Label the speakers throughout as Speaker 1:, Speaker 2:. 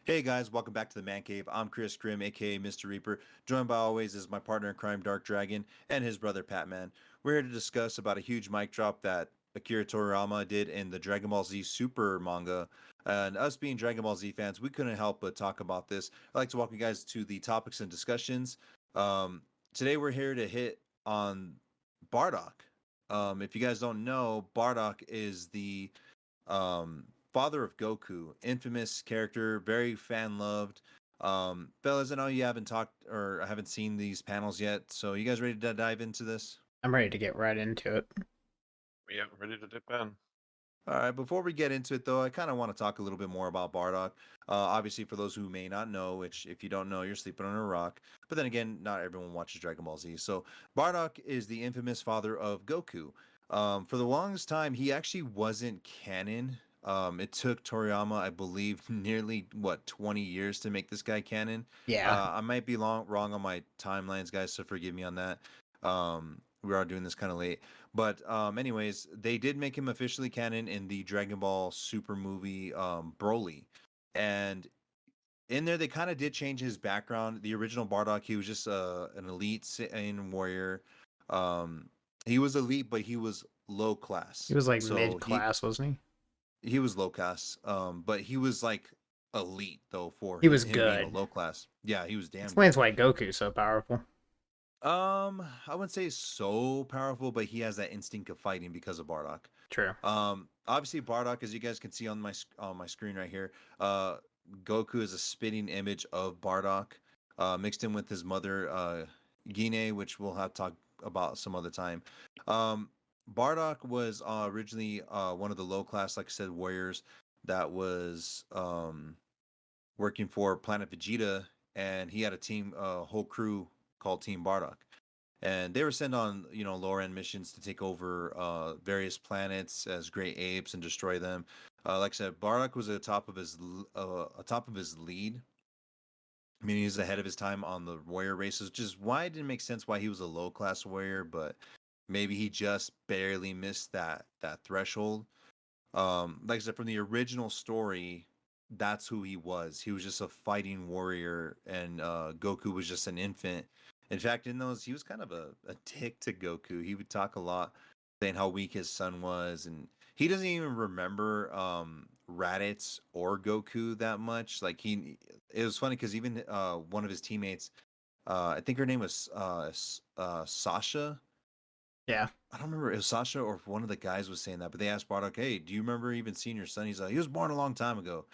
Speaker 1: Hey guys, welcome back to the Man Cave. I'm Chris Grimm, aka Mr. Reaper, joined by always is my partner in crime, Dark Dragon, and his brother Patman. We're here to discuss about a huge mic drop that Akira Toriyama did in the Dragon Ball Z Super manga. And us being Dragon Ball Z fans, we couldn't help but talk about this. I'd like to welcome you guys to the topics and discussions. Um, Today we're here to hit on Bardock. If you guys don't know, Bardock is the father of Goku, infamous character, very fan loved. Fellas, I know you haven't talked or haven't seen these panels yet, so you guys ready to dive into this?
Speaker 2: I'm ready to get right into it.
Speaker 3: Yeah, ready to dip in.
Speaker 1: All right, before we get into it though, I kind of want to talk a little bit more about Bardock. Obviously, for those who may not know, which if you don't know, you're sleeping on a rock. But then again, not everyone watches Dragon Ball Z. So Bardock is the infamous father of Goku. For the longest time, he actually wasn't canon. It took Toriyama, I believe, nearly 20 years to make this guy canon.
Speaker 2: Yeah,
Speaker 1: I might be wrong on my timelines, guys, so forgive me on that. We are doing this kind of late. But anyways, they did make him officially canon in the Dragon Ball Super movie Broly. And in there they kind of did change his background. The original Bardock, he was just an elite Saiyan warrior. Um he was elite, but he was low
Speaker 2: he
Speaker 1: class.
Speaker 2: was like mid
Speaker 1: So
Speaker 2: class, wasn't
Speaker 1: he was low class. But he was like elite though for
Speaker 2: he? He was
Speaker 1: him being a
Speaker 2: good.
Speaker 1: low class. Yeah, he was damn
Speaker 2: Explains
Speaker 1: good.
Speaker 2: why Goku's so powerful.
Speaker 1: I wouldn't say so powerful, but he has that instinct of fighting because of Bardock.
Speaker 2: True.
Speaker 1: Obviously Bardock, as you guys can see on my screen right here, Goku is a spitting image of Bardock, mixed in with his mother, Gine, which we'll have to talk about some other time. Um, Bardock was originally one of the low class, like I said, warriors that was working for Planet Vegeta, and he had a team, a whole crew called Team Bardock, and they were sent on lower end missions to take over various planets as great apes and destroy them. Like I said, Bardock was at the top of his lead. I mean, he was ahead of his time on the warrior races, which is why it didn't make sense why he was a low class warrior, but maybe he just barely missed that threshold. Like I said, from the original story, that's who he was. He was just a fighting warrior, and Goku was just an infant. In fact, in those, he was kind of a dick to Goku. He would talk a lot, saying how weak his son was, and he doesn't even remember Raditz or Goku that much. Like it was funny because even one of his teammates, I think her name was Sasha.
Speaker 2: Yeah.
Speaker 1: I don't remember if Sasha or if one of the guys was saying that, but they asked Bardock, "Hey, do you remember even seeing your son?" He's like, "He was born a long time ago,"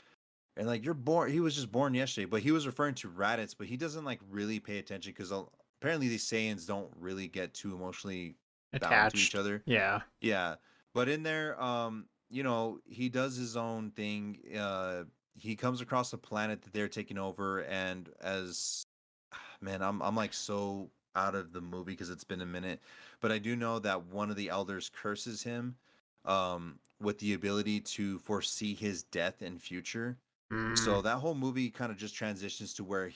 Speaker 1: and like, "You're born." He was just born yesterday, but he was referring to Raditz, but he doesn't like really pay attention because apparently these Saiyans don't really get too emotionally bound to each
Speaker 2: Attached.
Speaker 1: other.
Speaker 2: Yeah.
Speaker 1: Yeah, but in there, he does his own thing. He comes across a planet that they're taking over, and as man, I'm like so out of the movie because it's been a minute, but I do know that one of the elders curses him, with the ability to foresee his death and future.
Speaker 2: Mm.
Speaker 1: So that whole movie kind of just transitions to where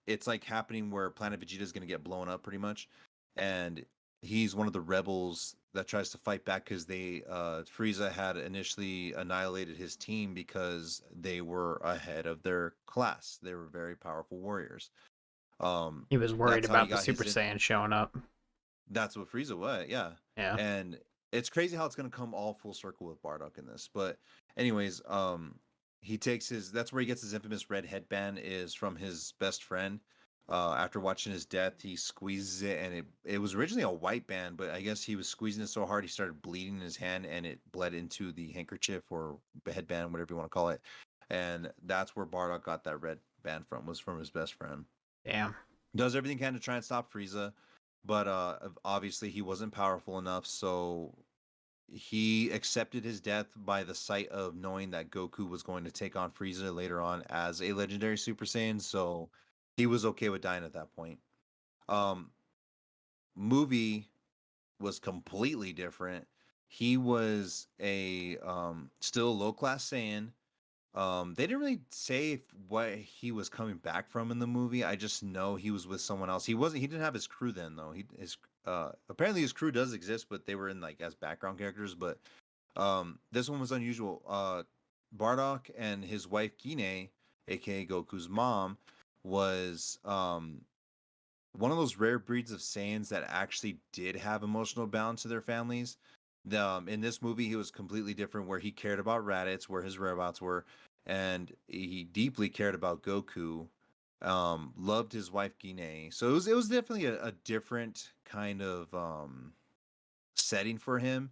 Speaker 1: it's like happening where Planet Vegeta is going to get blown up pretty much, and he's one of the rebels that tries to fight back because Frieza had initially annihilated his team because they were ahead of their class. They were very powerful warriors.
Speaker 2: He was worried
Speaker 1: That's how he
Speaker 2: about the
Speaker 1: got
Speaker 2: Super
Speaker 1: his.
Speaker 2: Saiyan showing up.
Speaker 1: That's what Frieza was, yeah.
Speaker 2: Yeah.
Speaker 1: And it's crazy how it's gonna come all full circle with Bardock in this. But anyways, he takes his. That's where he gets his infamous red headband is from his best friend. After watching his death, he squeezes it, and it was originally a white band, but I guess he was squeezing it so hard he started bleeding in his hand, and it bled into the handkerchief or headband, whatever you want to call it. And that's where Bardock got that red band from. Was from his best friend.
Speaker 2: Damn.
Speaker 1: Does everything he can to try and stop Frieza, but obviously he wasn't powerful enough, so he accepted his death by the sight of knowing that Goku was going to take on Frieza later on as a legendary Super Saiyan, so he was okay with dying at that point. Um, Movie was completely different. He was a still low class Saiyan. They didn't really say what he was coming back from in the movie. I just know he was with someone else. He didn't have his crew then though. His apparently his crew does exist, but they were in like as background characters. But this one was unusual. Bardock and his wife Gine, aka Goku's mom, was one of those rare breeds of Saiyans that actually did have emotional balance to their families. In this movie, he was completely different, where he cared about Raditz, where his whereabouts were, and he deeply cared about Goku. Loved his wife Guinea, so it was definitely a different kind of setting for him.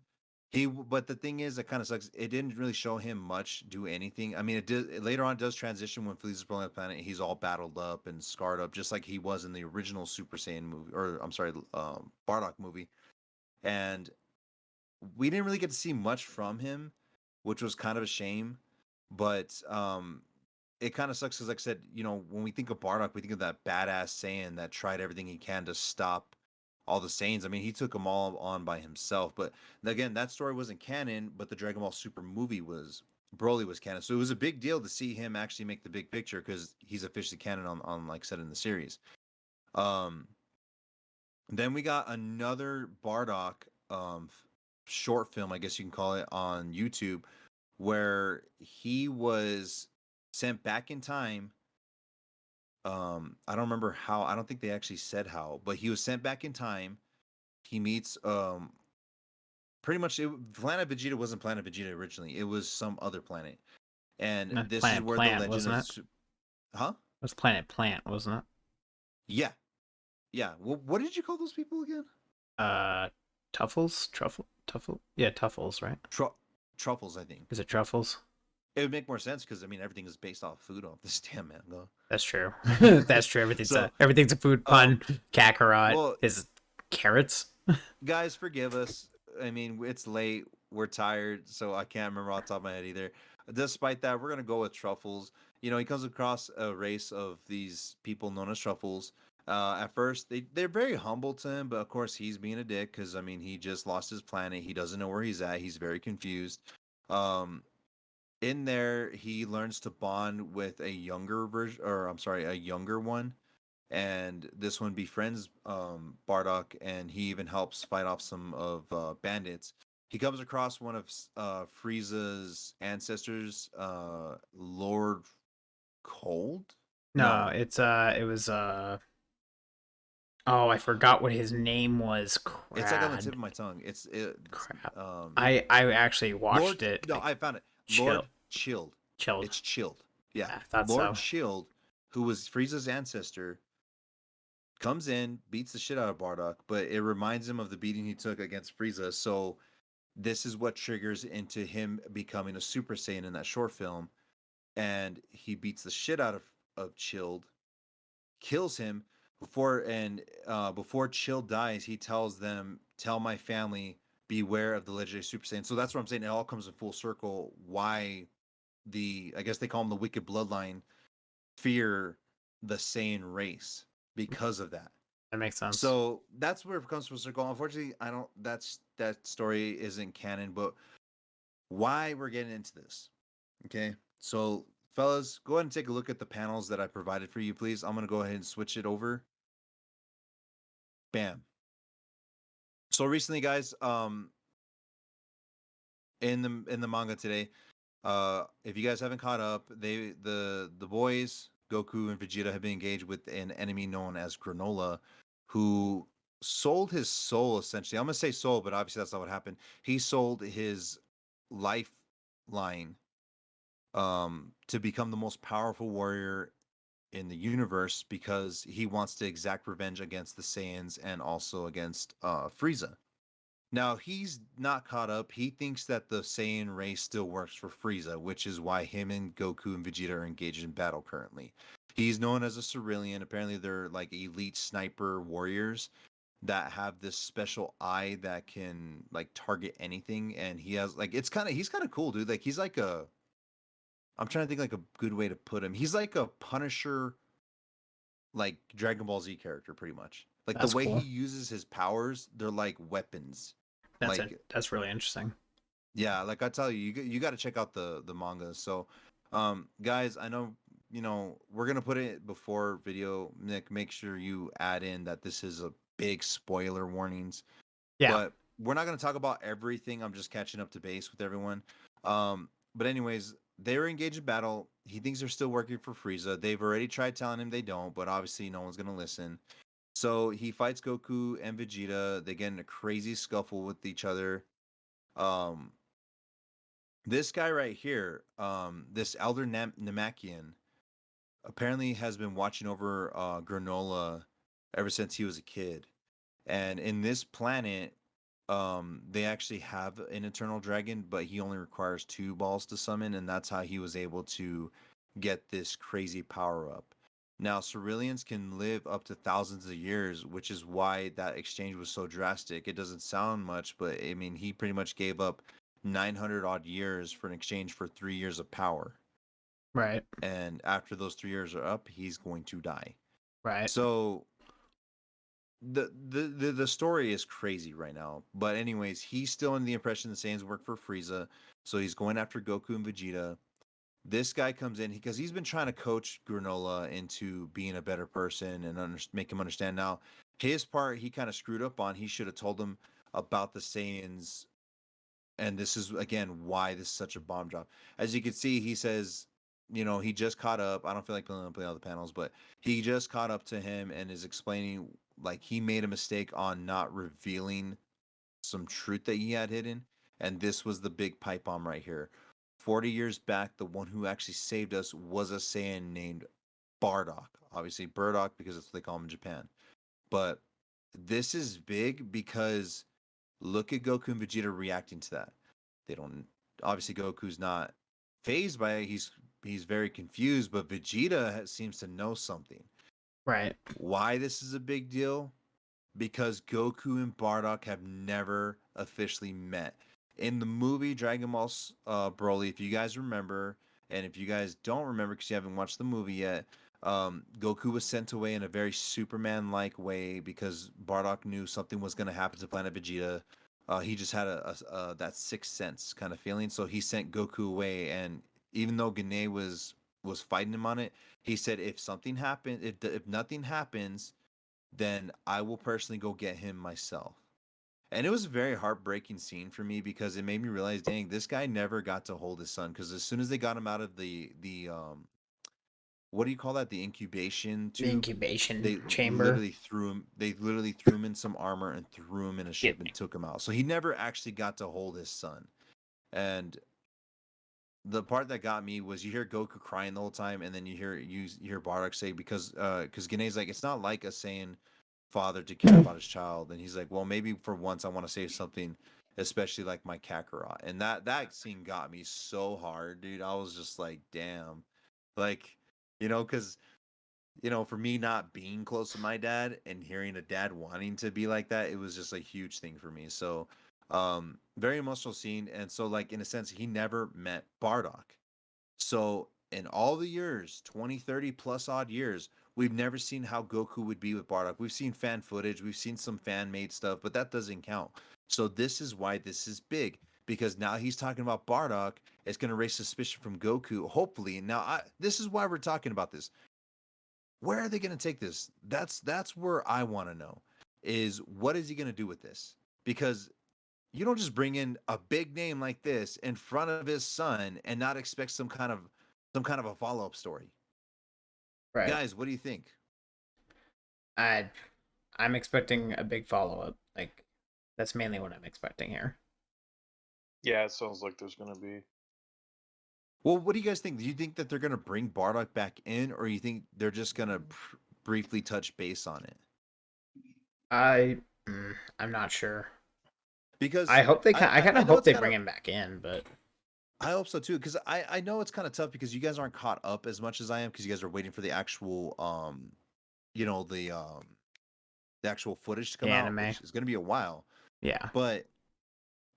Speaker 1: But the thing is, it kind of sucks. It didn't really show him much do anything. I mean, it did later on. It does transition when Frieza's blowing up the planet. He's all battled up and scarred up, just like he was in the original Super Saiyan movie, or I'm sorry, Bardock movie. And we didn't really get to see much from him, which was kind of a shame. But it kind of sucks because, like I said, when we think of Bardock, we think of that badass Saiyan that tried everything he can to stop all the Saiyans. I mean, he took them all on by himself. But again, that story wasn't canon, but the Dragon Ball Super movie was. Broly was canon. So it was a big deal to see him actually make the big picture because he's officially canon on like I said in the series. Um, then we got another Bardock short film, I guess you can call it, on YouTube, where he was sent back in time. I don't remember how. I don't think they actually said how, but he was sent back in time. He meets pretty much Planet Vegeta wasn't Planet Vegeta originally. It was some other planet, and this is
Speaker 2: Planet
Speaker 1: where
Speaker 2: Plant,
Speaker 1: the legend
Speaker 2: wasn't
Speaker 1: of
Speaker 2: it?
Speaker 1: huh?
Speaker 2: It was Planet Plant, wasn't
Speaker 1: Yeah, yeah. Well, what did you call those people again?
Speaker 2: it? Truffle? Yeah, Tuffles, right?
Speaker 1: Truffles, I think.
Speaker 2: Is it Truffles?
Speaker 1: It would make more sense because I mean everything is based off food off this damn mango.
Speaker 2: That's true. That's true.
Speaker 1: So,
Speaker 2: Everything's a food pun. Kakarot
Speaker 1: well,
Speaker 2: is carrots.
Speaker 1: guys, forgive us. I mean, it's late. We're tired, so I can't remember off the top of my head either. Despite that, we're gonna go with Truffles. He comes across a race of these people known as Truffles. At first, they're very humble to him, but of course, he's being a dick because I mean, he just lost his planet. He doesn't know where he's at. He's very confused. Um, in there, he learns to bond with a younger version, or I'm sorry, a younger one, and this one befriends Bardock, and he even helps fight off some of bandits. He comes across one of Frieza's ancestors, Lord Cold.
Speaker 2: No,
Speaker 1: No,
Speaker 2: it was oh, I forgot what his name was.
Speaker 1: it's like on the tip
Speaker 2: Crad.
Speaker 1: of my tongue. It's
Speaker 2: Crap. I actually watched
Speaker 1: Lord.
Speaker 2: it.
Speaker 1: No, I found it.
Speaker 2: Chill.
Speaker 1: Lord Chilled.
Speaker 2: Chilled.
Speaker 1: It's Chilled. Yeah,
Speaker 2: I thought
Speaker 1: Lord
Speaker 2: so.
Speaker 1: Chilled, who was Frieza's ancestor, comes in, beats the shit out of Bardock, but it reminds him of the beating he took against Frieza. So this is what triggers into him becoming a Super Saiyan in that short film, and he beats the shit out of Chilled, kills him before Chilled dies. He tells them, "Tell my family, beware of the legendary Super Saiyan." So that's what I'm saying. It all comes in full circle. Why I guess they call them the Wicked Bloodline, fear the Saiyan race because of that.
Speaker 2: That makes sense.
Speaker 1: So that's where it comes full circle. Unfortunately, I don't. That story isn't canon, but why we're getting into this? Okay, so fellas, go ahead and take a look at the panels that I provided for you, please. I'm gonna go ahead and switch it over. Bam. So recently, guys, in the manga today, if you guys haven't caught up, the boys Goku and Vegeta have been engaged with an enemy known as Granola, who sold his soul essentially. I'm gonna say soul, but obviously that's not what happened. He sold his lifeline to become the most powerful warrior in the universe because he wants to exact revenge against the Saiyans and also against Frieza. Now he's not caught up. He thinks that the Saiyan race still works for Frieza, which is why him and Goku and Vegeta are engaged in battle currently. He's known as a Cerulean. Apparently, they're like elite sniper warriors that have this special eye that can like target anything. And he has like he's kind of cool, dude. Like he's like I'm trying to think like a good way to put him. He's like a Punisher, like Dragon Ball Z character, pretty much. Like the
Speaker 2: That's
Speaker 1: way he
Speaker 2: cool.
Speaker 1: uses his powers, they're like weapons.
Speaker 2: That's it.
Speaker 1: Like
Speaker 2: That's really interesting.
Speaker 1: yeah, like I tell you, you got to check out the manga. So, guys, I know we're gonna put it before video. Nick, make sure you add in that this is a big spoiler warnings.
Speaker 2: Yeah.
Speaker 1: But we're not gonna talk about everything. I'm just catching up to base with everyone. But anyways, they were engaged in battle. he thinks they're still working for Frieza. They've already tried telling him they don't, but obviously no one's gonna listen. So he fights Goku and Vegeta. They get in a crazy scuffle with each other. Um, this guy right here, this Elder Namekian, apparently has been watching over Granola ever since he was a kid. And in this planet, they actually have an eternal dragon, but he only requires 2 balls to summon, and that's how he was able to get this crazy power up. Now, Ceruleans can live up to thousands of years, which is why that exchange was so drastic. It doesn't sound much, but I mean, he pretty much gave up 900 odd years for an exchange for 3 years of power.
Speaker 2: Right.
Speaker 1: And after those 3 years are up, he's going to die.
Speaker 2: Right.
Speaker 1: So the story is crazy right now. But anyways, he's still in the impression that Saiyans work for Frieza, so he's going after Goku and Vegeta. This guy comes in because he's been trying to coach Granola into being a better person and make him understand. Now, his part he kind of screwed up on. He should have told him about the Saiyans, and this is again why this is such a bomb drop. As you can see, he says, he just caught up. I don't feel like playing all the panels, but he just caught up to him and is explaining like he made a mistake on not revealing some truth that he had hidden, and this was the big pipe bomb right here. 40 years back, the one who actually saved us was a Saiyan named Bardock. Obviously, Burdock because that's what they call him in Japan. But this is big because look at Goku and Vegeta reacting to that. They don't. Obviously, Goku's not phased by it. He's very confused, but Vegeta seems to know something.
Speaker 2: Right.
Speaker 1: Why this is a big deal? Because Goku and Bardock have never officially met. In the movie Dragon Ball Broly, if you guys remember, and if you guys don't remember because you haven't watched the movie yet, Goku was sent away in a very Superman-like way because Bardock knew something was going to happen to Planet Vegeta. He just had a that sixth sense kind of feeling, so he sent Goku away. And even though Gane was fighting him on it, he said if something happened, if nothing happens, then I will personally go get him myself. And it was a very heartbreaking scene for me because it made me realize, dang, this guy never got to hold his son. Because as soon as they got him out of the what do you call that? The incubation
Speaker 2: The
Speaker 1: tube.
Speaker 2: incubation
Speaker 1: They
Speaker 2: chamber.
Speaker 1: literally threw him. They literally threw him in some armor and threw him in a ship and took him out. So he never actually got to hold his son. And the part that got me was you hear Goku crying the whole time, and then you hear Bardock say because Gane's like it's not like a Saiyan father to care about his child, and he's like, well, maybe for once I want to say something, especially like my Kakarot, and that scene got me so hard, dude. I was just like, damn, like because for me not being close to my dad and hearing a dad wanting to be like that, it was just a huge thing for me. So very emotional scene. And so like in a sense he never met Bardock. So in all the years, 20, 30 plus odd years, we've never seen how Goku would be with Bardock. We've seen fan footage, we've seen some fan made stuff, but that doesn't count. So this is why this is big, because now he's talking about Bardock. It's going to raise suspicion from Goku, hopefully. Now this is why we're talking about this. Where are they going to take this? That's where I want to know is what is he going to do with this? Because you don't just bring in a big name like this in front of his son and not expect some kind of a follow-up story.
Speaker 2: Right.
Speaker 1: Guys, what do you think?
Speaker 2: I'm expecting a big follow-up. Like that's mainly what I'm expecting here.
Speaker 3: Yeah, it sounds like there's gonna be.
Speaker 1: Well, what do you guys think? Do you think that they're going to bring Bardock back in, or you think they're just going to briefly touch base on it?
Speaker 2: I'm not sure.
Speaker 1: Because
Speaker 2: I hope they can. I kind of hope they bring him back in, but
Speaker 1: I hope so too. Because I know it's kind of tough because you guys aren't caught up as much as I am because you guys are waiting for the actual the actual footage to come out, which is going to be a while.
Speaker 2: Yeah.
Speaker 1: But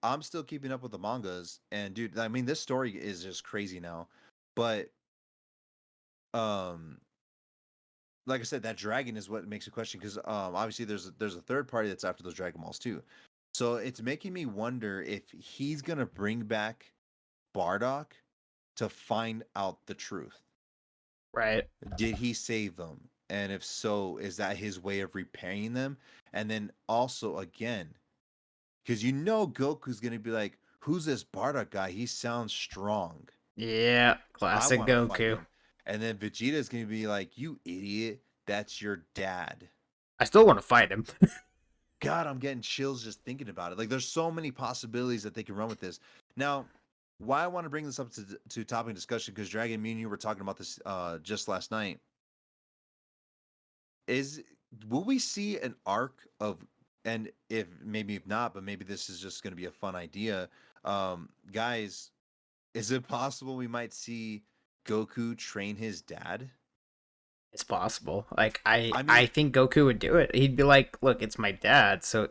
Speaker 1: I'm still keeping up with the mangas, and dude, I mean, this story is just crazy now. But like I said, that dragon is what makes a question because obviously there's a third party that's after those Dragon Balls too. So it's making me wonder if he's gonna bring back Bardock to find out the truth.
Speaker 2: Right.
Speaker 1: Did he save them? And if so, is that his way of repaying them? And then also again, because Goku's gonna be like, "Who's this Bardock guy? He sounds strong."
Speaker 2: Yeah,
Speaker 1: I
Speaker 2: classic
Speaker 1: want to fight
Speaker 2: Goku.
Speaker 1: him. And then Vegeta's gonna be like, "You idiot! That's your dad."
Speaker 2: I still want to fight him.
Speaker 1: God, I'm getting chills just thinking about it. Like, there's so many possibilities that they can run with this. Now, why I want to bring this up to topic discussion, because Dragon, me and you were talking about this just last night. Is Will we see an arc of, and if not, but maybe this is just going to be a fun idea, guys? Is it possible we might see Goku train his dad?
Speaker 2: It's possible. Like I
Speaker 1: I
Speaker 2: I
Speaker 1: mean,
Speaker 2: think Goku would do it. He'd be like, "Look, it's my dad, so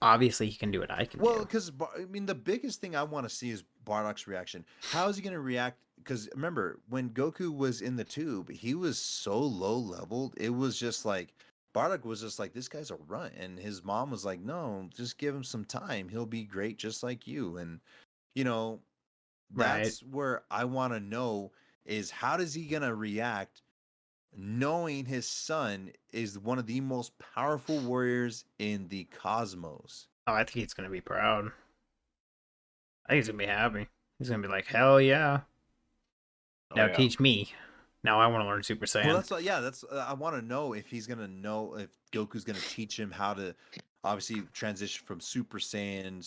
Speaker 2: obviously he can do what I can
Speaker 1: well,
Speaker 2: do."
Speaker 1: because I mean, the biggest thing I want to see is Bardock's reaction. How is he going to react? Because remember, when Goku was in the tube, he was so low leveled. It was just like Bardock was just like, this guy's a runt, and his mom was like, no, just give him some time. He'll be great, just like you. And you know,
Speaker 2: Right.
Speaker 1: that's where I want to know is how does he going to react, knowing his son is one of the most powerful warriors in the cosmos.
Speaker 2: Oh, I think he's gonna be proud. I think he's gonna be happy. He's gonna be like, "Hell yeah!
Speaker 3: Oh
Speaker 2: Now
Speaker 3: yeah.
Speaker 2: teach me. Now I want to learn Super
Speaker 1: Well,
Speaker 2: Saiyan."
Speaker 1: that's what, yeah, that's I want to know if he's gonna know if Goku's gonna teach him how to obviously transition from Super Saiyan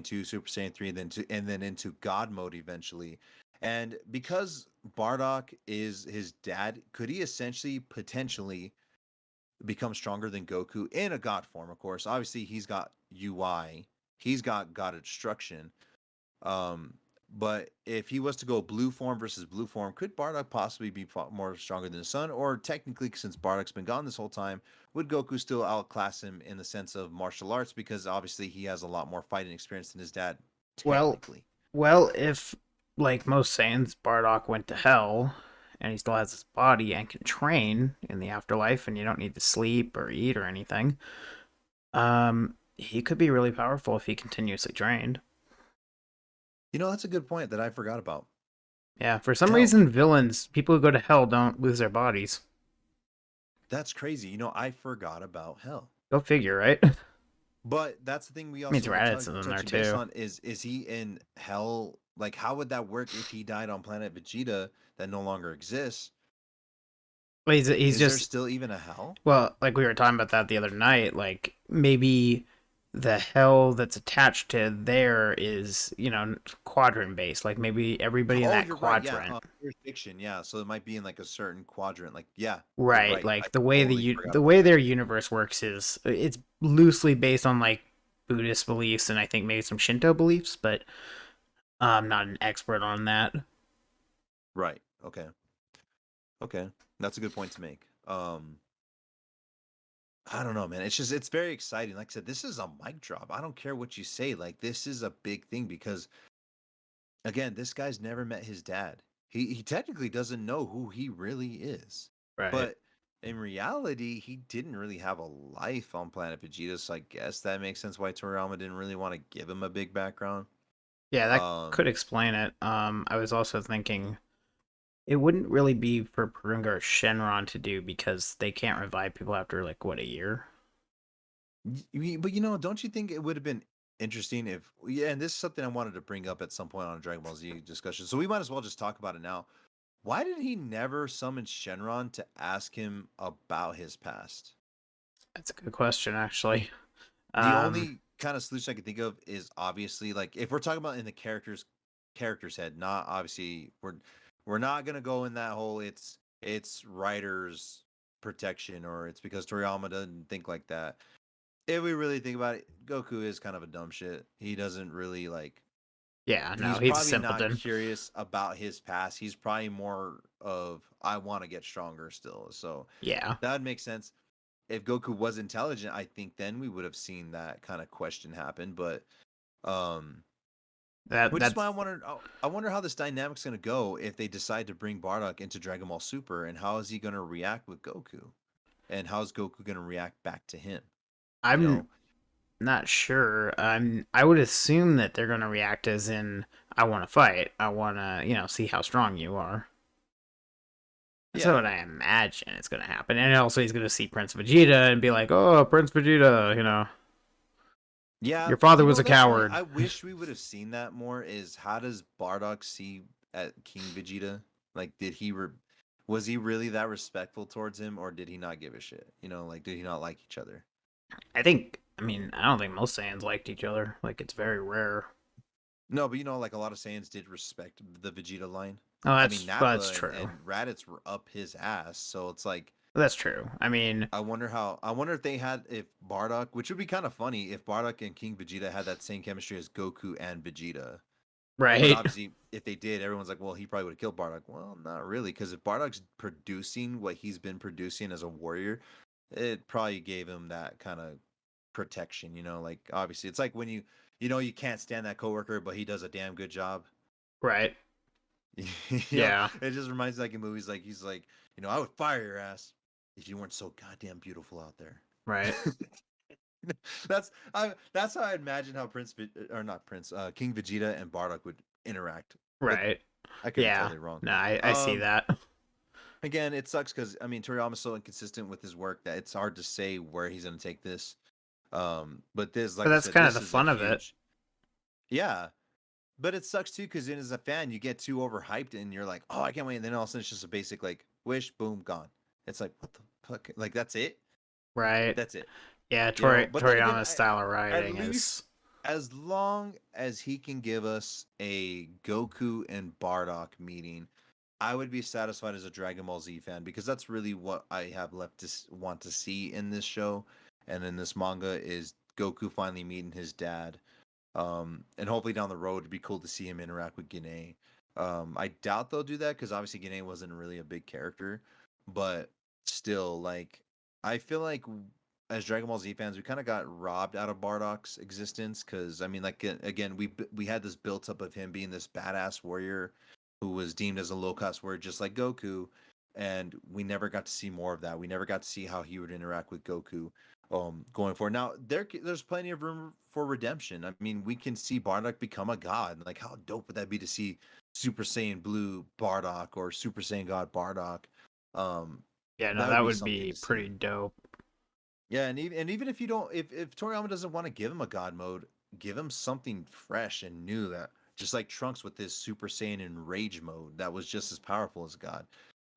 Speaker 1: 2, Super Saiyan 3, and then into God mode eventually. And because Bardock is his dad, could he essentially potentially become stronger than Goku in a God form? Of course, obviously he's got UI, he's got God of Destruction. Um, but if he was to go blue form versus blue form, could Bardock possibly be more stronger than his son? Or technically, since Bardock's been gone this whole time, would Goku still outclass him in the sense of martial arts? Because obviously he has a lot more fighting experience than his dad,
Speaker 2: Well,
Speaker 1: technically.
Speaker 2: if like most Saiyans, Bardock went to hell, and he still has his body and can train in the afterlife, and you don't need to sleep or eat or anything. He could be really powerful if he continuously trained.
Speaker 1: That's a good point that I forgot about.
Speaker 2: Yeah, for some
Speaker 1: Hell,
Speaker 2: reason, villains, people who go to hell, don't lose their bodies.
Speaker 1: that's crazy. I forgot about Hell.
Speaker 2: Go figure, right?
Speaker 1: But that's the thing we
Speaker 2: Means
Speaker 1: also were
Speaker 2: Raditz is in there
Speaker 1: touching base
Speaker 2: too.
Speaker 1: on is he in hell? Like, how would that work if he died on planet Vegeta that no longer exists?
Speaker 2: But he's
Speaker 1: Is there
Speaker 2: just,
Speaker 1: still even a hell?
Speaker 2: well, like we were talking about that the other night. Like maybe the hell that's attached to there is, quadrant based. Like maybe everybody in
Speaker 1: Oh,
Speaker 2: that
Speaker 1: you're right. Yeah,
Speaker 2: quadrant.
Speaker 1: jurisdiction. Yeah, so it might be in like a certain quadrant. Like, yeah, you're
Speaker 2: Right,
Speaker 1: right. I
Speaker 2: like the way
Speaker 1: totally forgot
Speaker 2: the
Speaker 1: about
Speaker 2: way
Speaker 1: that.
Speaker 2: their universe works is it's loosely based on like Buddhist beliefs and I think maybe some Shinto beliefs, but I'm not an expert on that.
Speaker 1: Right. Okay. Okay. That's a good point to make. I don't know, man. It's very exciting. Like I said, this is a mic drop. I don't care what you say. Like, this is a big thing because again, this guy's never met his dad. He technically doesn't know who he really is.
Speaker 2: Right.
Speaker 1: But in reality, he didn't really have a life on planet Vegeta, so I guess that makes sense why Toriyama didn't really want to give him a big background.
Speaker 2: Yeah, that could
Speaker 1: Um
Speaker 2: explain it. I was also thinking it wouldn't really be for Purunga or Shenron to do because they can't revive people after like what, a year?
Speaker 1: but don't you think it would have been interesting if, yeah, and this is something I wanted to bring up at some point on a Dragon Ball Z discussion. So we might as well just talk about it now. Why did he never summon Shenron to ask him about his past?
Speaker 2: That's a good question, actually.
Speaker 1: The
Speaker 2: Um,
Speaker 1: only kind of solution I can think of is obviously, like, if we're talking about in the character's head, not obviously we're not gonna go in that whole it's writers protection or it's because Toriyama doesn't think like that. If we really think about it, Goku is kind of a dumb shit. He doesn't really like
Speaker 2: yeah, no,
Speaker 1: he's
Speaker 2: he's a
Speaker 1: probably not
Speaker 2: simpleton.
Speaker 1: curious about his past. He's probably more of I want to get stronger still. So
Speaker 2: Yeah,
Speaker 1: that would make sense. If Goku was intelligent, I think then we would have seen that kind of question happen. But um,
Speaker 2: that
Speaker 1: which is
Speaker 2: that's
Speaker 1: why I wonder how this dynamic's gonna go if they decide to bring Bardock into Dragon Ball Super, and how is he gonna react with Goku, and how is Goku gonna react back to him? You
Speaker 2: I'm
Speaker 1: know?
Speaker 2: not sure. I would assume that they're gonna react as in, I want to fight. I want to, see how strong you are. That's
Speaker 1: Yeah.
Speaker 2: what I imagine is gonna happen. And also, he's gonna see Prince Vegeta and be like, "Oh, Prince Vegeta,
Speaker 1: Yeah,
Speaker 2: your father was a
Speaker 1: that's funny.
Speaker 2: coward."
Speaker 1: I wish we would have seen that more. Is how does Bardock see at King Vegeta? Like, was he really that respectful towards him, or did he not give a shit? You know, like, did he not like each other?
Speaker 2: I mean, I don't think most Saiyans liked each other. Like, it's very rare.
Speaker 1: No, but you know, like a lot of Saiyans did respect the Vegeta line.
Speaker 2: Oh,
Speaker 1: I mean,
Speaker 2: that's
Speaker 1: Nappa
Speaker 2: true.
Speaker 1: and Raditz were up his ass, so it's like
Speaker 2: That's true. I mean,
Speaker 1: I wonder if they had if Bardock, which would be kind of funny if Bardock and King Vegeta had that same chemistry as Goku and Vegeta. But
Speaker 2: right,
Speaker 1: obviously, if they did, everyone's like, well, he probably would have killed Bardock. Well, not really, because if Bardock's producing what he's been producing as a warrior, it probably gave him that kind of protection. You know, like obviously, it's like when you know, you can't stand that coworker, but he does a damn good job.
Speaker 2: right,
Speaker 1: You know,
Speaker 2: yeah,
Speaker 1: it just reminds me like in movies, like he's like, you know, I would fire your ass if you weren't so goddamn beautiful out there.
Speaker 2: right,
Speaker 1: That's how I imagine how or not Prince, King Vegeta and Bardock would interact. But
Speaker 2: right.
Speaker 1: I could be
Speaker 2: Yeah,
Speaker 1: totally wrong.
Speaker 2: no, I see that.
Speaker 1: Again, it sucks because I mean Toriyama's so inconsistent with his work that it's hard to say where he's gonna take this. But this,
Speaker 2: But
Speaker 1: like I
Speaker 2: that's
Speaker 1: said,
Speaker 2: kind of
Speaker 1: this
Speaker 2: the
Speaker 1: is a
Speaker 2: fun of it.
Speaker 1: huge, yeah. But it sucks too because then as a fan, you get too overhyped and you're like, oh, I can't wait. And then all of a sudden it's just a basic like wish, boom, gone. It's like what the fuck? Like that's it.
Speaker 2: Right.
Speaker 1: That's it.
Speaker 2: Yeah,
Speaker 1: You know. But then again,
Speaker 2: Toriyama's style of
Speaker 1: at
Speaker 2: writing
Speaker 1: least
Speaker 2: is
Speaker 1: as long as he can give us a Goku and Bardock meeting, I would be satisfied as a Dragon Ball Z fan because that's really what I have left to want to see in this show and in this manga is Goku finally meeting his dad. And hopefully down the road it'd be cool to see him interact with Gine. I doubt they'll do that because obviously Gine wasn't really a big character, but still, like I feel like as Dragon Ball Z fans, we kind of got robbed out of Bardock's existence because I mean, like again, we had this built up of him being this badass warrior who was deemed as a low cost warrior, just like Goku, and we never got to see more of that. We never got to see how he would interact with Goku going forward. Now there's plenty of room for redemption. I mean, we can see Bardock become a god. Like how dope would that be to see Super Saiyan Blue Bardock or Super Saiyan God Bardock? Um,
Speaker 2: yeah, no,
Speaker 1: that would
Speaker 2: that
Speaker 1: be
Speaker 2: would
Speaker 1: something
Speaker 2: be
Speaker 1: to
Speaker 2: pretty
Speaker 1: see.
Speaker 2: dope.
Speaker 1: Yeah, and even if you don't, if Toriyama doesn't want to give him a god mode, give him something fresh and new that just like Trunks with his Super Saiyan and Rage mode that was just as powerful as God.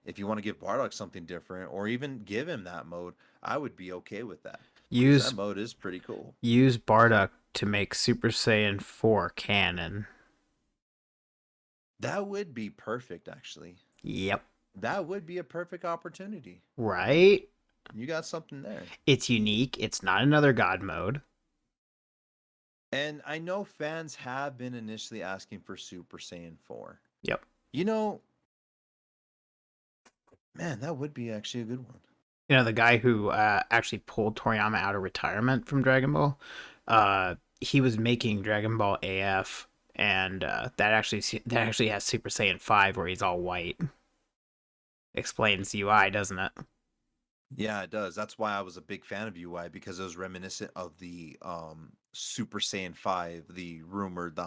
Speaker 1: If you want to give Bardock something different, or even give him that mode, I would be okay with that because that
Speaker 2: Use
Speaker 1: mode is pretty cool.
Speaker 2: use Bardock to make Super Saiyan 4 canon.
Speaker 1: That would be perfect, actually.
Speaker 2: Yep.
Speaker 1: That would be a perfect opportunity.
Speaker 2: Right?
Speaker 1: You got something there.
Speaker 2: It's unique. It's not another god mode.
Speaker 1: And I know fans have been initially asking for Super Saiyan 4.
Speaker 2: Yep.
Speaker 1: You know, man, that would be actually a good one.
Speaker 2: You know, the guy who actually pulled Toriyama out of retirement from Dragon Ball, he was making Dragon Ball AF, and that actually has Super Saiyan 5 where he's all white. Explains UI, doesn't it?
Speaker 1: Yeah, it does. That's why I was a big fan of UI because it was reminiscent of the Super Saiyan 5, the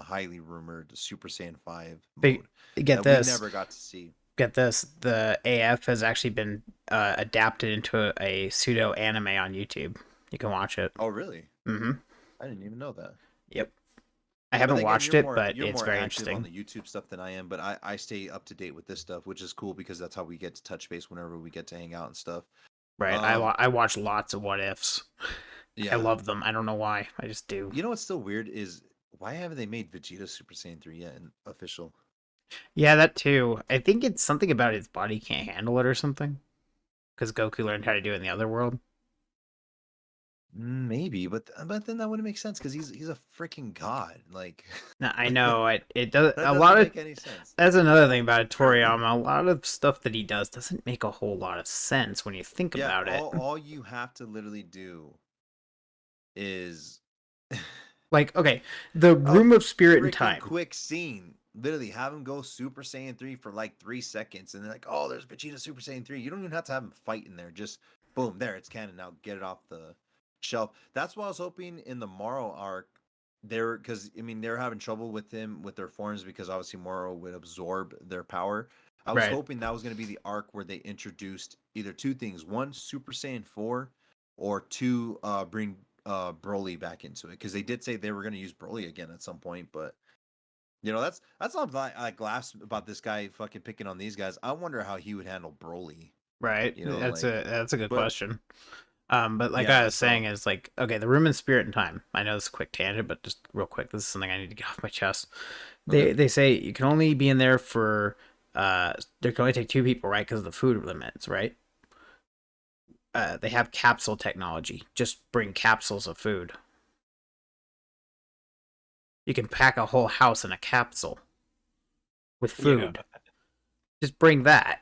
Speaker 1: highly rumored Super Saiyan 5
Speaker 2: But
Speaker 1: mode
Speaker 2: get
Speaker 1: that we
Speaker 2: this.
Speaker 1: never got to see.
Speaker 2: Get this. The AF has actually been adapted into a pseudo anime on YouTube. You can watch it.
Speaker 1: Oh, really?
Speaker 2: Mm-hmm.
Speaker 1: I didn't even know that.
Speaker 2: Yep. I
Speaker 1: But
Speaker 2: haven't
Speaker 1: again,
Speaker 2: watched it, but
Speaker 1: you're
Speaker 2: it's
Speaker 1: more
Speaker 2: very
Speaker 1: active on
Speaker 2: interesting.
Speaker 1: the YouTube stuff than I am, but I stay up to date with this stuff, which is cool because that's how we get to touch base whenever we get to hang out and stuff.
Speaker 2: Right.
Speaker 1: Um,
Speaker 2: I watch lots of what ifs. I
Speaker 1: yeah.
Speaker 2: love them. I don't know why. I just do.
Speaker 1: You know what's still weird is why haven't they made Vegeta Super Saiyan 3 yet in official?
Speaker 2: Yeah, that too. I think it's something about his body can't handle it or something. Because Goku learned how to do it in the other world.
Speaker 1: Maybe, but then that wouldn't make sense because he's a freaking god. Like
Speaker 2: Now, I know it does
Speaker 1: that
Speaker 2: a
Speaker 1: doesn't
Speaker 2: lot of.
Speaker 1: make any sense.
Speaker 2: That's another thing about Toriyama. A lot of stuff that he does doesn't make a whole lot of sense when you think
Speaker 1: Yeah,
Speaker 2: about it.
Speaker 1: all you have to literally do is
Speaker 2: Like, okay, the
Speaker 1: a
Speaker 2: Room of Spirit and
Speaker 1: freaking
Speaker 2: Time.
Speaker 1: quick scene. Literally have him go Super Saiyan 3 for like 3 seconds, and they're like, "Oh, there's Vegeta Super Saiyan 3." You don't even have to have him fight in there. Just boom, there it's canon. Now get it off the shelf. That's why I was hoping in the Morrow arc, they're because I mean they're having trouble with him with their forms because obviously Morrow would absorb their power. I was
Speaker 2: Right.
Speaker 1: hoping that was going to be the arc where they introduced either two things: one, Super Saiyan 4, or two, bring Broly back into it because they did say they were going to use Broly again at some point, but That's all I laughs about this guy fucking picking on these guys. I wonder how he would handle Broly.
Speaker 2: Right.
Speaker 1: Like,
Speaker 2: That's a good
Speaker 1: but
Speaker 2: question. But like I
Speaker 1: yeah,
Speaker 2: was saying,
Speaker 1: so
Speaker 2: is like, okay, the room and spirit and time. I know this is a quick tangent, but just real quick, this is something I need to get off my chest.
Speaker 1: okay.
Speaker 2: They say you can only be in there for they can only take two people, right? Because of the food limits, right? They have capsule technology. Just bring capsules of food. You can pack a whole house in a capsule with
Speaker 3: Yeah.
Speaker 2: food. Just bring that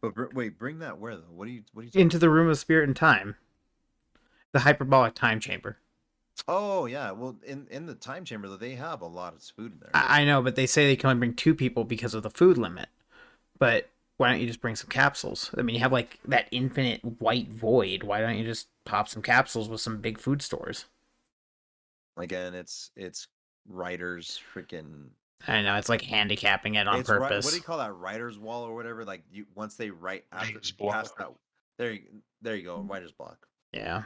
Speaker 1: But wait, bring that where though? What are you talking
Speaker 2: into the
Speaker 1: about?
Speaker 2: room of spirit and time, the hyperbolic time chamber.
Speaker 1: Oh yeah, well in the time chamber though, they have a lot of food in there.
Speaker 2: I know, but they say they can only bring two people because of the food limit. But why don't you just bring some capsules? I mean, you have like that infinite white void. Why don't you just pop some capsules with some big food stores?
Speaker 1: Again, it's writers freaking.
Speaker 2: I know it's like handicapping it on
Speaker 1: It's right. What do
Speaker 2: purpose.
Speaker 1: you call that? Writer's wall or whatever. Like you once they write after
Speaker 3: Writer's block.
Speaker 1: past that. There you go. Writer's block.
Speaker 2: Yeah,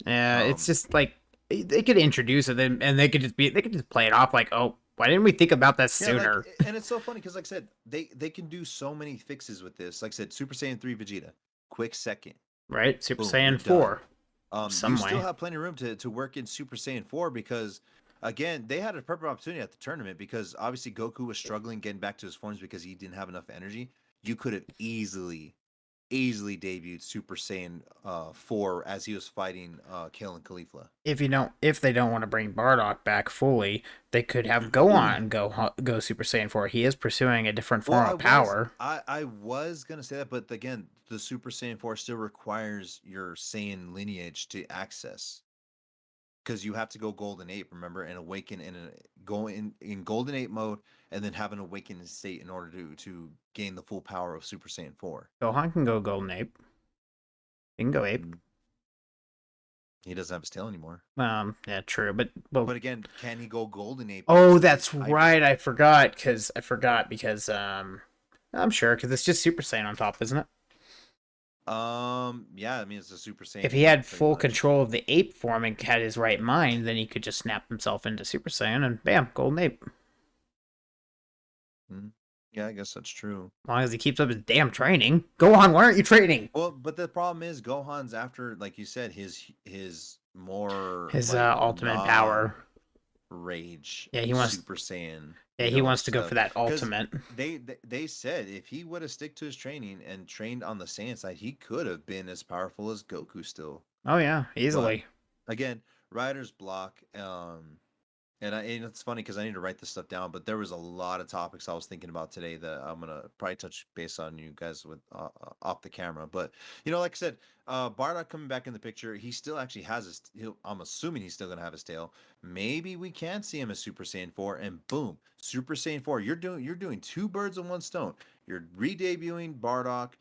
Speaker 2: yeah. It's
Speaker 1: Um,
Speaker 2: just like they could introduce it and they could just play it off like, oh, why didn't we think about that
Speaker 1: yeah, like,
Speaker 2: sooner?
Speaker 1: and it's so funny because like I said, they can do so many fixes with this. Like I said, Super Saiyan 3 Vegeta, quick second,
Speaker 2: Right? Super
Speaker 1: boom, you're
Speaker 2: Saiyan
Speaker 1: done.
Speaker 2: 4,
Speaker 1: You
Speaker 2: some
Speaker 1: still
Speaker 2: way.
Speaker 1: have plenty of room to work in Super Saiyan 4 because again, they had a perfect opportunity at the tournament because obviously Goku was struggling getting back to his forms because he didn't have enough energy. You could have easily debuted Super Saiyan 4 as he was fighting Kale and Caulifla.
Speaker 2: If they don't want to bring Bardock back fully, they could have Gohan go Super Saiyan 4. He is pursuing a different
Speaker 1: Well,
Speaker 2: form of power.
Speaker 1: I was gonna say that, but again, the Super Saiyan 4 still requires your Saiyan lineage to access. Because you have to go Golden Ape, remember, and awaken go in Golden Ape mode, and then have an awakened state in order to gain the full power of Super Saiyan 4.
Speaker 2: Gohan can go Golden Ape. He can go Ape.
Speaker 1: Mm, he doesn't have his tail anymore.
Speaker 2: Yeah, true. But well,
Speaker 1: But again, can he go Golden Ape
Speaker 2: oh,
Speaker 1: because of his
Speaker 2: that's
Speaker 1: hyper?
Speaker 2: right. I forgot because I'm sure because it's just Super Saiyan on top, isn't it?
Speaker 1: Yeah, I mean it's a Super
Speaker 2: If
Speaker 1: Saiyan
Speaker 2: he
Speaker 1: 8,
Speaker 2: had
Speaker 1: pretty
Speaker 2: full
Speaker 1: much.
Speaker 2: control of the ape form and had his right mind, then he could just snap himself into Super Saiyan and bam, Golden Ape.
Speaker 1: Mhm. Yeah, I guess that's true.
Speaker 2: As long as he keeps up his damn training. Go on, why aren't you training?
Speaker 1: Well, but the problem is Gohan's after, like you said, his more
Speaker 2: His
Speaker 1: like
Speaker 2: ultimate
Speaker 1: raw
Speaker 2: power.
Speaker 1: rage
Speaker 2: Yeah, he wants.
Speaker 1: Super Saiyan,
Speaker 2: Yeah, he wants to go
Speaker 1: stuff.
Speaker 2: for that
Speaker 1: Because
Speaker 2: ultimate.
Speaker 1: they said if he would have stick to his training and trained on the Saiyan side, he could have been as powerful as Goku still.
Speaker 2: Oh yeah,
Speaker 1: But
Speaker 2: easily.
Speaker 1: again, writer's block. And it's funny because I need to write this stuff down, but there was a lot of topics I was thinking about today that I'm gonna probably touch base on you guys with off the camera. But like I said, Bardock coming back in the picture, he still actually has his. I'm assuming he's still gonna have his tail. Maybe we can see him as Super Saiyan 4, and boom, Super Saiyan 4. You're doing two birds with one stone. You're re-debuting Bardock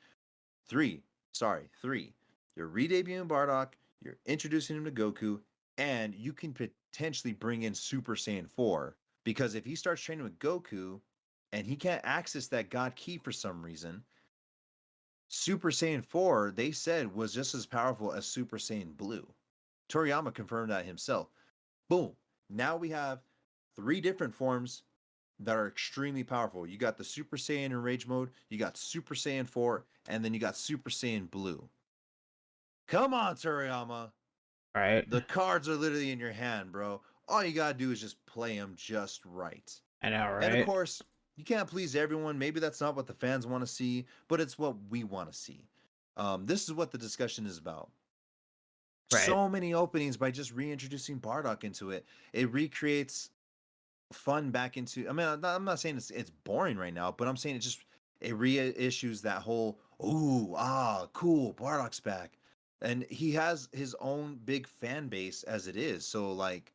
Speaker 1: 3. Sorry, 3. You're re-debuting Bardock. You're introducing him to Goku, and you can potentially bring in Super Saiyan 4 because if he starts training with Goku and he can't access that God Key for some reason, Super Saiyan 4 they said was just as powerful as Super Saiyan Blue. Toriyama confirmed that himself. Boom. Now we have three different forms that are extremely powerful. You got the Super Saiyan in Rage mode, you got Super Saiyan 4, and then you got Super Saiyan Blue. Come on, Toriyama.
Speaker 2: Right.
Speaker 1: The cards are literally in your hand, bro. All you gotta do is just play them just right.
Speaker 2: I know,
Speaker 1: And of
Speaker 2: right?
Speaker 1: course, you can't please everyone. Maybe that's not what the fans want to see, but it's what we want to see. This is what the discussion is about.
Speaker 2: Right.
Speaker 1: So many openings by just reintroducing Bardock into it. It recreates fun back into. I mean, I'm not saying it's boring right now, but I'm saying it reissues that whole cool Bardock's back, and he has his own big fan base as it is. So like,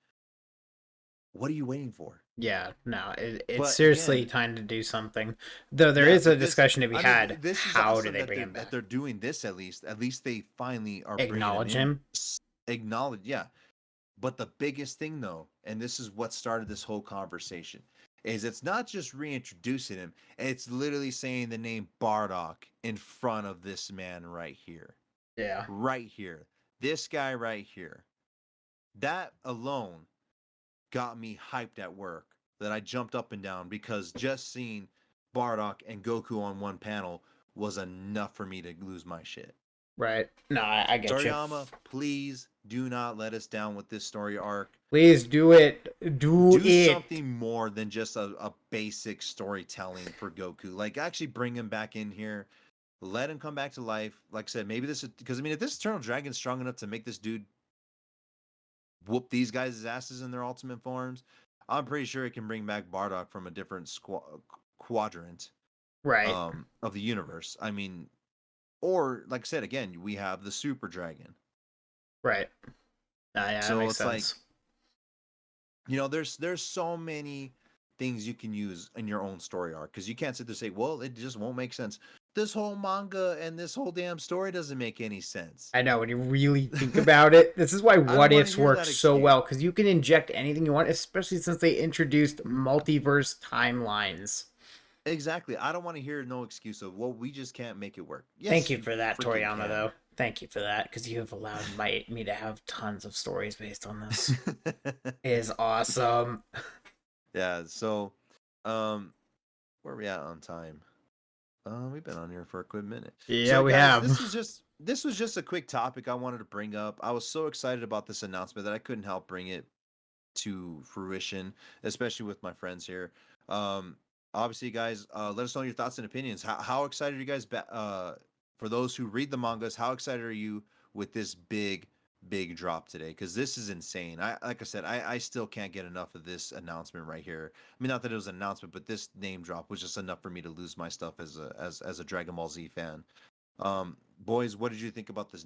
Speaker 1: what are you waiting for?
Speaker 2: Yeah, no, it's
Speaker 1: But
Speaker 2: seriously
Speaker 1: again,
Speaker 2: time to do something. Though there
Speaker 1: yeah,
Speaker 2: is a
Speaker 1: but this.
Speaker 2: discussion to be
Speaker 1: I mean,
Speaker 2: had.
Speaker 1: this is
Speaker 2: How do
Speaker 1: awesome
Speaker 2: they
Speaker 1: that
Speaker 2: bring
Speaker 1: they're
Speaker 2: him
Speaker 1: that
Speaker 2: back?
Speaker 1: they're doing this at least. At least they finally are bringing him
Speaker 2: Acknowledge
Speaker 1: in.
Speaker 2: him.
Speaker 1: Acknowledge, yeah. But the biggest thing, though, and this is what started this whole conversation, is it's not just reintroducing him, it's literally saying the name Bardock in front of this man right here.
Speaker 2: Yeah.
Speaker 1: Right here. This guy right here. That alone got me hyped at work that I jumped up and down because just seeing Bardock and Goku on one panel was enough for me to lose my shit.
Speaker 2: Right. No, I get you.
Speaker 1: Toriyama, please do not let us down with this story arc.
Speaker 2: Please do it. Do it.
Speaker 1: Something more than just a basic storytelling for Goku. Like, actually bring him back in here. Let him come back to life. Like I said, maybe this is because I mean, if this Eternal Dragon's strong enough to make this dude whoop these guys' asses in their ultimate forms, I'm pretty sure it can bring back Bardock from a different quadrant
Speaker 2: Right.
Speaker 1: Of the universe. I mean, or like I said again, we have the Super Dragon.
Speaker 2: Right. Yeah,
Speaker 1: so
Speaker 2: that makes
Speaker 1: it's
Speaker 2: sense.
Speaker 1: like, you know, there's so many things you can use in your own story arc because you can't sit there and say, well, it just won't make sense. This whole manga and this whole damn story doesn't make any sense.
Speaker 2: I know, when you really think about it, this is why what ifs work so
Speaker 1: excuse.
Speaker 2: well, because you can inject anything you want, especially since they introduced multiverse timelines.
Speaker 1: Exactly. I don't want to hear no excuse of, well, we just can't make it work. Yes,
Speaker 2: Thank you for that,
Speaker 1: freaking
Speaker 2: Toriyama,
Speaker 1: can.
Speaker 2: though. Thank you for that, because you have allowed me to have tons of stories based on this. It is awesome.
Speaker 1: Yeah, so where are we at on time? We've been on here for a good minute.
Speaker 2: Yeah,
Speaker 1: so,
Speaker 2: we
Speaker 1: guys,
Speaker 2: have.
Speaker 1: This was just a quick topic I wanted to bring up. I was so excited about this announcement that I couldn't help bring it to fruition, especially with my friends here. Obviously, guys, let us know your thoughts and opinions. How excited are you guys? For those who read the mangas, how excited are you with this big drop today? Because this is insane. Like I said, I still can't get enough of this announcement right here. I mean, not that it was an announcement, but this name drop was just enough for me to lose my stuff as a Dragon Ball Z fan. Boys, what did you think about this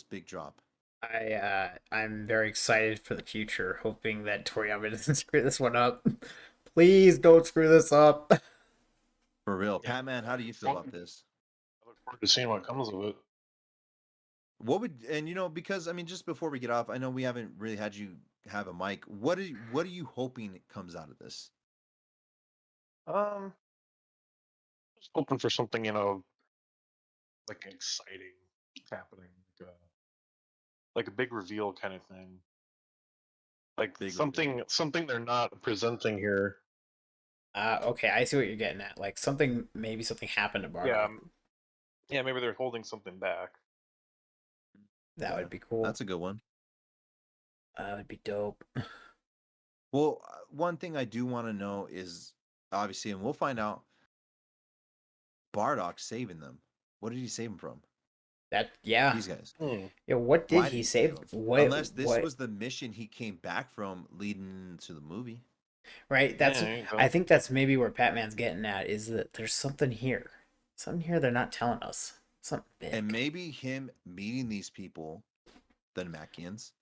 Speaker 1: big drop?
Speaker 2: I'm very excited for the future, hoping that Toriyama doesn't screw this one up. Please don't screw this up.
Speaker 1: For real,
Speaker 3: Yeah.
Speaker 1: Pat, how do you feel about this?
Speaker 3: I look forward to seeing what comes of it.
Speaker 1: What would, and you know, because I mean, just before we get off, I know we haven't really had you have a mic. What are you hoping comes out of this?
Speaker 3: Just hoping for something, like exciting happening, like a big reveal kind of thing. Like
Speaker 1: Big
Speaker 3: something they're not presenting here.
Speaker 2: Okay, I see what you're getting at. Like maybe something happened to Bardock.
Speaker 3: Yeah, maybe they're holding something back.
Speaker 2: That would be cool.
Speaker 1: That's a good one.
Speaker 2: That would be dope.
Speaker 1: Well, one thing I do want to know is obviously, and we'll find out. Bardock saving them. What did he save them from? These guys.
Speaker 2: Yeah, what did he save?
Speaker 1: Unless this was the mission he came back from leading to the movie.
Speaker 2: Right. I think that's maybe where Batman's getting at, is that there's something here. Something here they're not telling us. Something big.
Speaker 1: And maybe him meeting these people, the Namekians.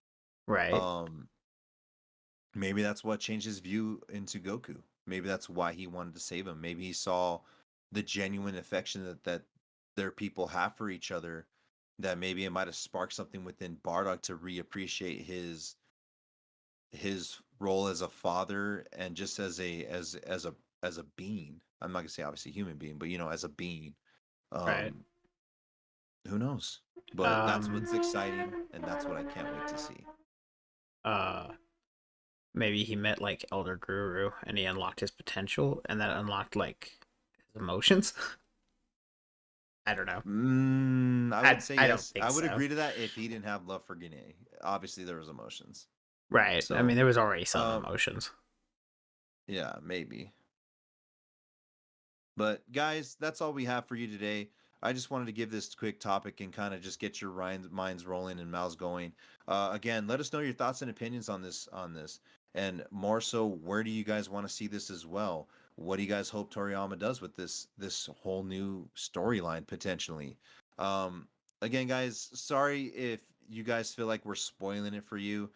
Speaker 2: Right.
Speaker 1: Maybe that's what changed his view into Goku. Maybe that's why he wanted to save him. Maybe he saw the genuine affection that their people have for each other, that maybe it might have sparked something within Bardock to reappreciate his role as a father and just as a being. I'm not gonna say obviously human being, but you know, as a being.
Speaker 2: Right.
Speaker 1: Who knows? But that's what's exciting, and that's what I can't wait to see.
Speaker 2: Maybe he met like Elder Guru and he unlocked his potential, and that unlocked like his emotions. I don't know.
Speaker 1: I would say yes.
Speaker 2: I
Speaker 1: would agree to that if he didn't have love for Guinea. Obviously, there was emotions.
Speaker 2: Right.
Speaker 1: So,
Speaker 2: I mean, there was already some emotions.
Speaker 1: Yeah, maybe. But guys, that's all we have for you today. I just wanted to give this quick topic and kind of just get your minds rolling and mouths going. Again, let us know your thoughts and opinions on this, and more so, where do you guys want to see this as well? What do you guys hope Toriyama does with this whole new storyline potentially? Again, guys, sorry if you guys feel like we're spoiling it for you.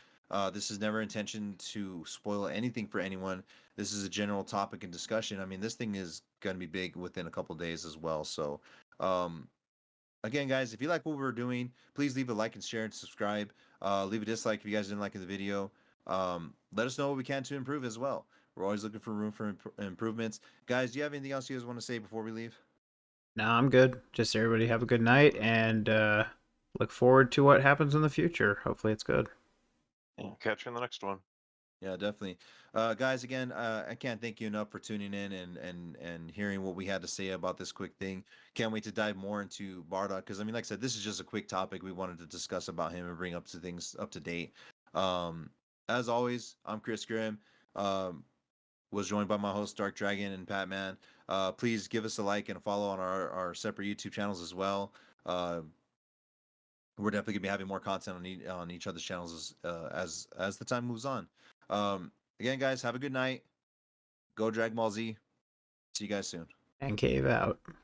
Speaker 1: This is never intention to spoil anything for anyone. This is a general topic and discussion. I mean, this thing is going to be big within a couple days as well. So, again, guys, if you like what we're doing, please leave a like and share and subscribe. Leave a dislike if you guys didn't like the video. Let us know what we can to improve as well. We're always looking for room for improvements. Guys, do you have anything else you guys want to say before we leave?
Speaker 2: No, I'm good. Just everybody have a good night, and look forward to what happens in the future. Hopefully it's good.
Speaker 3: Catch you in the next one.
Speaker 1: Yeah, definitely. Guys, again, I can't thank you enough for tuning in and hearing what we had to say about this quick thing. Can't wait to dive more into Bardock because I mean, like I said, this is just a quick topic we wanted to discuss about him and bring up to things up to date. Um, as always, I'm Chris Grimm. Um, was joined by my host Dark Dragon and Pat Man. Please give us a like and a follow on our separate YouTube channels as well. Uh, we're definitely gonna be having more content on each other's channels as the time moves on. Again, guys, have a good night. Go Drag Ball Z. See you guys soon.
Speaker 2: And cave out.